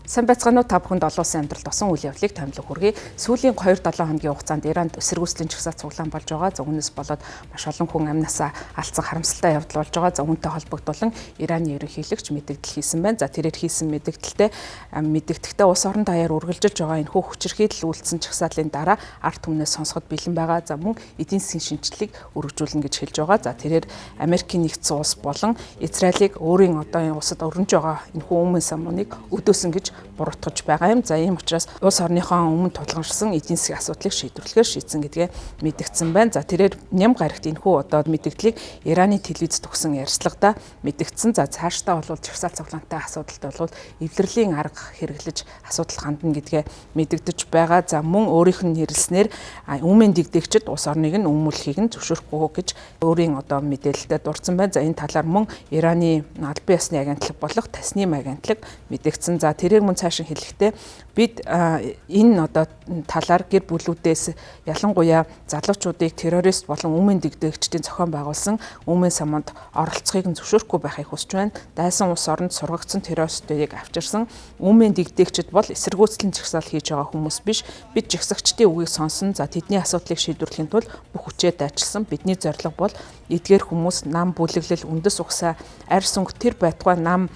Сайн байцгаана уу та бүхэнд олон улсын амьдралд осон үйл явдлыг томилог хүргэе. Сүүлийн 2-7 хоногийн хугацаанд Иранд эсэргүүцлийн чагсаалт цуглаан болж байгаа. За үүнээс болоод маш олон хүн амнасаа алдсан харамсалтай явдал болж байгаа. За үүнтэй холбогдуулан Ираны ерөнхийлөгч мэдээлэл хийсэн байна. За тэрээр хийсэн мэдээлэлтэй улс орон даяар үргэлжилж байгаа энэхүү хүчирхийлэл үйлдсэн чагсаалын дараа ард түмнээс сонсоход бэлэн байгаа. За мөн эдийн засгийн шинжилгээг өргөжүүлнэ гэж хэлж байгаа. За тэрээр Америкийн нэгдсэн улс болон Израилийг өөрийн одоо энэ улсад өрнөж байгаа энэхүү өмнө самууныг өдөөсөн гэж буруутгаж байгаа юм. За ийм учраас улс орныхоо өмнө тулгарсан эдийн засгийн асуудлыг шийдвэрлэхээр шийдсэн гэдгээ мэдгдсэн байна. За тэрээр ням гарагт энэхүү одоо мэдээллийг Ираны телевизэд өгсөн ярилцлагада мэдгдсэн. За цаашдаа бол чагсаалт цуглаантай асуудалтай бол эвлэрлийн арга хэрэглэж асуудал хандна гэдгээ мэдэгдэж байгаа. За мөн өөрийнх нь нэрлснээр өмнө дэгдээгчд улс орныг нь өмүүлэхийг нь зөвшөөрөхгүй гэж өөрийн одоо мэдээлэлтэд дурдсан байна. За энэ талаар мөн Ираны албан ёсны агентлаг болох Тасным агентлаг мэдгдсэн. За тэрээр мөн цаашаа хэлэхдээ бид энэ одоо талаар гэр бүлүүдээс ялангуяа залуучуудыг террорист болон өмнө дэгдээгчдийн зохион байгуулсан өмнө самунд оролцохыг нь зөвшөөрөхгүй байхыг хүсэж байна. Дайсан улс оронд сургагдсан террористуудыг авчирсан өмнө дэгдээгчд бол эсэргүүцлийн чагсаал хийж байгаа хүмүүс биш. Бид жигсагчдын үгийг сонсон. За тэдний асуудлыг шийдвэрлэхийн тулд бүх хүчээ дайчилсан. Бидний зорилго бол эдгээр хүмүүс нам бүлэглэл үндэс ухсаа арьс өнгө тэр байтугай нам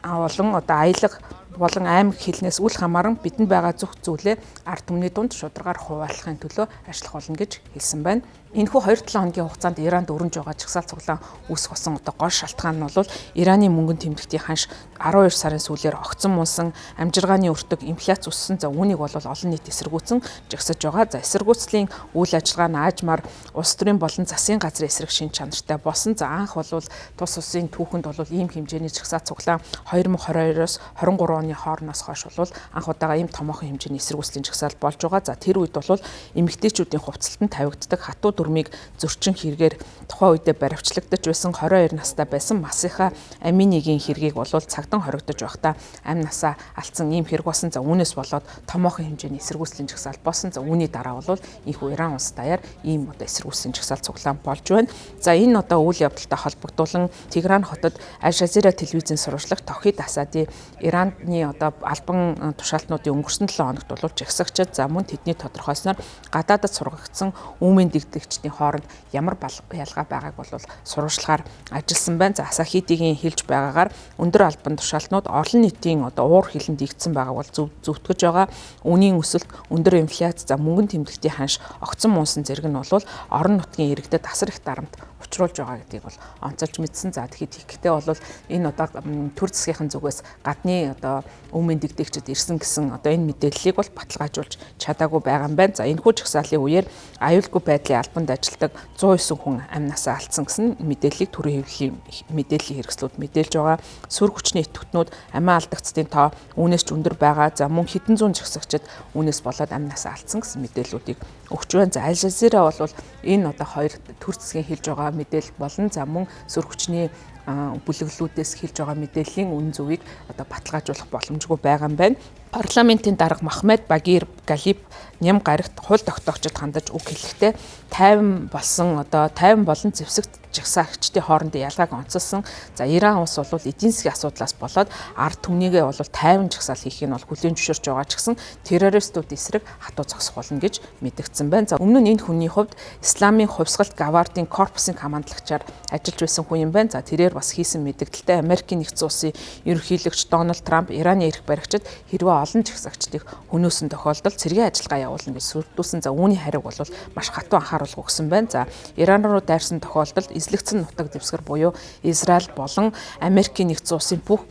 болон одоо аялга болон аймаг хэлнээс үл хамааран бидэнд байгаа зөв зүйлээ ард түмний дунд шударгаар хуваалцахын төлөө ажиллах болно гэж хэлсэн байна. Энэхүү 2-7 хоногийн хугацаанд Иранд өрнөж байгаа чагсаалт цуглаан үүсэх болсон одоо гол шалтгаан нь бол Ираны мөнгөн тэмдэгтийн ханш 12 сарын сүүлээр огцон мунсан амжиргааны өртөг инфляц өссөн. За үүнийг бол олон нийт эсэргүүцэн жагсаж байгаа. За эсэргүүцлийн үйл ажиллагаа нь аажмаар улс төрийн болон засгийн газрын эсрэг шин чанартай болсон. За анх бол тус улсын түүхэнд бол ийм хэмжээний чагсаалт цуглаан 2022-оос 23 оны хоороноос хойш бол анх удаага ийм томоохон хэмжээний эсэргүүцлийн чагсаалт болж байгаа. За тэр үед бол эмэгтэйчүүдийн хувьцалтанд тавигддаг хатуу дүрмийг зөрчин хэрэгээр тухайн үедээ баривчлагдаж байсан 22 настай байсан Масиха Аминигийн хэргийг бол цагдан хоригдож байхдаа амь насаа алдсан ийм хэрэг болсон. За үүнээс болоод томоохон хэмжээний эсэргүүцлийн чагсаалт болсон. За үүний дараа бол ийхүү Иран улс даяар ийм одоо эсэргүүцлийн чагсаалт цуглаан болж байна. За энэ одоо үйл явдалтай холбогдуулан Тегеран хотод Аль Жазира телевизийн сурвалжлагч Тохид Асади Ираны одоо албан тушаалтнуудын өнгөрсөн 7 хоногт бол жагсагчид за мөн тэдний тодорхойлсноор гадаадд сургагдсан өмнө дэгдэгчдийн хооронд ямар ялгаа байгааг бол сурвалжлагаар ажилласан байна. За Асахидигийн хэлж байгаагаар өндөр албан тушаалтнууд олон нийтийн одоо уур хилэнд игдсэн байгааг бол зөвтгөж байгаа. Үнийн өсөлт, өндөр инфляц, за мөнгөн тэмдэгтийн ханш, огцон мунсан зэрэг нь бол орон нутгийн иргэдэд асар их дарамт учруулж байгаа гэдгийг бол онцолж мэдсэн. За тэгэхдээ бол энэ одоо төр засгийнхын зүгээс гадны одоо өмнө дэгдээгчд ирсэн гэсэн одоо энэ мэдээллийг бол баталгаажуулж чадаагүй байгаа юм байна. За энэ хүч чагсаалын үеэр аюулгүй байдлын албанд ажилладаг 109 хүн амь насаа алдсан гэсэн мэдээллийг төрийн хэвлэлийн мэдээллийн хэрэгслүүд мэдээлж байгаа. Сүр хүчний идэвхтнүүд амиа алдагдсдын тоо үүнээс ч өндөр байгаа. За мөн хэдэн зуун жагсагчид үүнээс болоод амь насаа алдсан гэсэн мэдээллүүдийг өгч байна. За Аль Жазира бол энэ одоо хоёр төр засгийн хэлж байгаа мэдээлэл болон за мөн сүр хүчний бүлэглүүдээс хэлж байгаа мэдээллийн үнэн зөвийг одоо баталгаажуулах боломжгүй байгаа юм байна. Парламентын дарга Махмед Багир Галиб ням гарагт хууль тогтоогчид хандаж үг хэлэхдээ 50 болон зэвсэгт жагсаагчдын хоорондын ялгааг онцолсон. За Иран улс бол эдийн засгийн асуудлаас болоод ард түмнийгээ бол 50 жагсаал хийхийг нь бол хүлээн зөвшөөрч байгаа ч гэсэн террористууд эсрэг хатуу зогсох болно гэж мэдгдсэн байна. За өмнө нь энэ хүний хувьд Исламын хувьсгалт гавардын корпусын командлагчаар ажиллаж байсан хүн юм байна. За тэрээр бас хийсэн мэдээлэлтэй Америкийн нэгдсэн улсын ерөнхийлөгч Дональд Трамп Ираны эрх баригчид хэрвээ олон жагсаагчдыг хөнөөсөн тохиолдолд цэргийн ажиллагаа явуулна гэж сүрдүүлсэн. За үүний хариуг бол маш хатуу анхааруулга өгсөн байна. За Иран руу дайрсан тохиолдолд эзлэгдсэн нутаг дэвсгэр буюу Израиль болон Америкийн нэгдсэн улсын бүх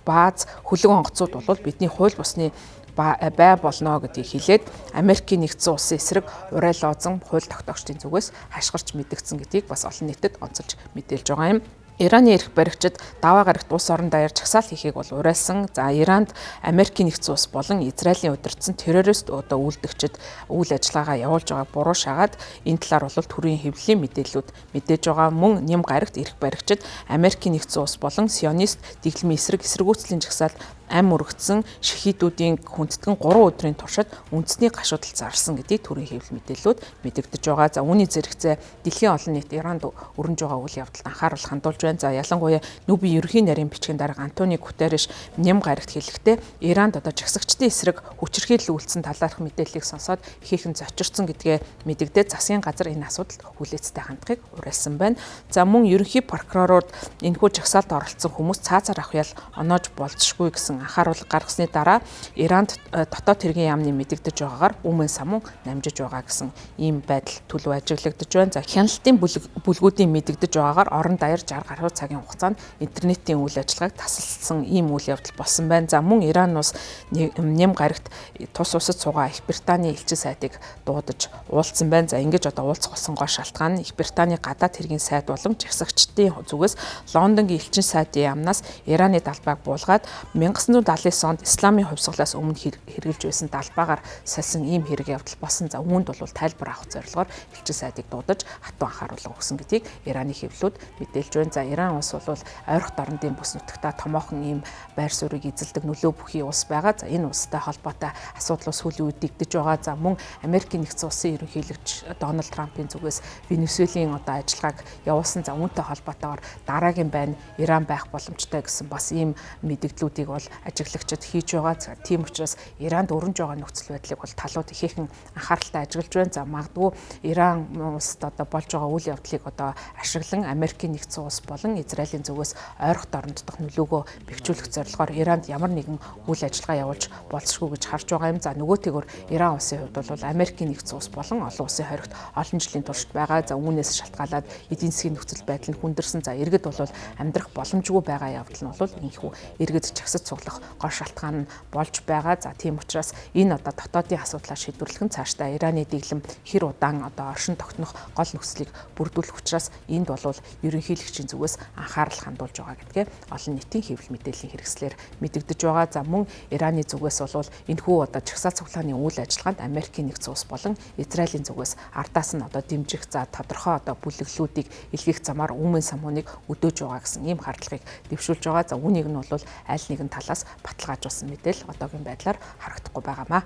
бааз хөлөг онгоцууд бол бидний хууль бусны бай болно гэдгийг хэлээд Америкийн нэгдсэн улсын эсрэг урай лоозон хууль тогтоогчдын зүгээс хашгирч мэдгдсэн гэдгийг бас олон нийтэд онцолж мэдээлж байгаа юм. Ираны эрх баригчид даваа гарагт улс орон даяар чагсаал хийхийг бол уриалсан. За Иранд Америкийн нэгдсэн улс болон Израилийн удирдсан террорист одоо үйлдэгчид үйл ажиллагаагаа явуулж байгааг буруу шагаад энэ талаар бол төрийн хэвлэлийн мэдээллүүд мэдээж байгаа. Мөн ням гарагт эрх баригчид Америкийн нэгдсэн улс болон сионист дэглэмийн эсрэг эсэргүүцлийн чагсаал ам өргөцсөн шахидуудын хүндэтгэн 3 өдрийн туршид үндэсний гашуудал зарласан гэдгийг төрийн хэвлэл мэдээллүүд мэдэгдэж байгаа. За үүний зэрэгцээ дэлхийн олон нийт Иранд өрнөж байгаа үйл явдалд анхаарал хандуулж байна. За ялангуяа Нүб ерөнхий нарийн бичгийн дарга Антони Гутерриш ням гарагт хэлэхдээ Иранд одоо жагсагчдын эсрэг хүчирхийлэл үйлдсэн талаарх мэдээллийг сонсоод ихээхэн зочирсон гэдгээ мэдэгдээд засгийн газар энэ асуудалд хүлээцтэй хандахыг уриалсан байна. За мөн ерөнхий прокурорууд энэхүү жагсаалд оролцсон хүмүүс цаазаар авахял оноож болзошгүй гэсэн анхааруулга гаргасны дараа Иранд дотоод хэргийн яамны мэдэгдэж байгаагаар өмнө самун намжиж байгаа гэсэн ийм байдал төлөв ажиглагдаж байна. За хяналтын бүлгүүдийн мэдэгдэж байгаагаар орон даяар 60 гаруй цагийн хугацаанд интернетийн үйл ажиллагааг тасалсан ийм үйл явдал болсон байна. За мөн Иран улс ням гарагт тус усад суугаа Их Британий элчин сайдыг дуудаж уулзсан байна. За ингэж одоо уулзах болсон гол шалтгаан нь Их Британий гадаад хэргийн сайд болон жагсагчдын зүгээс Лондонгийн элчин сайдын яамнаас Ираны далбайг буулгаад 1979 онд исламын хувьсгалаас өмнө хэрэгжилж байсан далбаагаар салсан ийм хэрэг явдал болсон. За үүнд бол тайлбар авах зорилгоор элчин сайдыг дуудаж хатуу анхааруулга өгсөн гэдгийг Ираны хэвлэлүүд мэдээлж байна. За Иран улс бол ойрхон дорнодын бүс нутагта томоохон ийм байр суурийг эзэлдэг нөлөө бүхий улс байгаа. За энэ улстай холбоотой асуудлууд сүүлийн үед дэгдэж байгаа. За мөн Америкийн нэгдсэн улсын ерөнхийлөгч Дональд Трампын зүгээс Венесуэлийн одоо ажиллагааг явуулсан. За үүнтэй холбоотойгоор дараагийн байна Иран байх боломжтой гэсэн бас ийм мэдээллүүдийг бол ажиглагчид хийж байгаа. За тийм учраас Иранд өрнөж байгаа нөхцөл байдлыг бол талууд ихээхэн анхааралтай ажиглаж байна. За магадгүй Иран улсад одоо болж байгаа үйл явдлыг одоо ашиглан Америкийн нэгдсэн улс болон Израилийн зүгээс ойрхон дорнод дох нөлөөгөө бэхжүүлэх зорилгоор Иранд ямар нэгэн үйл ажиллагаа явуулж болзошгүй гэж харж байгаа юм. За нөгөөтэйгөр Иран улсын хувьд бол Америкийн нэгдсэн улс болон олон улсын хоригт олон жилийн туршид байгаа. За үүнээс шалтгаалаад эдийн засгийн нөхцөл байдал нь хүндэрсэн. За иргэд бол амьдрах боломжгүй байгаа явдал нь бол энэхүү иргэд чагсаж цуглах гол шалтгаан нь болж байгаа. За тийм учраас энэ одоо дотоодын асуудлаа шийдвэрлэх нь цаашдаа Ираны дэглэм хэр удаан одоо оршин тогтнох гол нөхцөлийг бүрдүүлэх учраас энд бол ерөнхийлөгчийн зүгээс анхаарал хандуулж байгаа гэдгээ олон нийтийн хэвлэл мэдээллийн хэрэгслэр мэдэгдэж байгаа. За мөн Ираны зүгээс бол энэхүү одоо жагсаал цуглааны үйл ажиллагаанд Америкийн нэгдсэн улс болон Израилийн зүгээс ардаас нь одоо дэмжих за тодорхой одоо бүлэглүүдийг илгээх замаар өмнө самууныг өдөөж байгаа гэсэн ийм хардлагыг дэвшүүлж байгаа. За үүнийг нь бол аль нэгэн талаас баталгаажуулсан мэдээл одоогийн байдлаар харагдахгүй байгаамаа.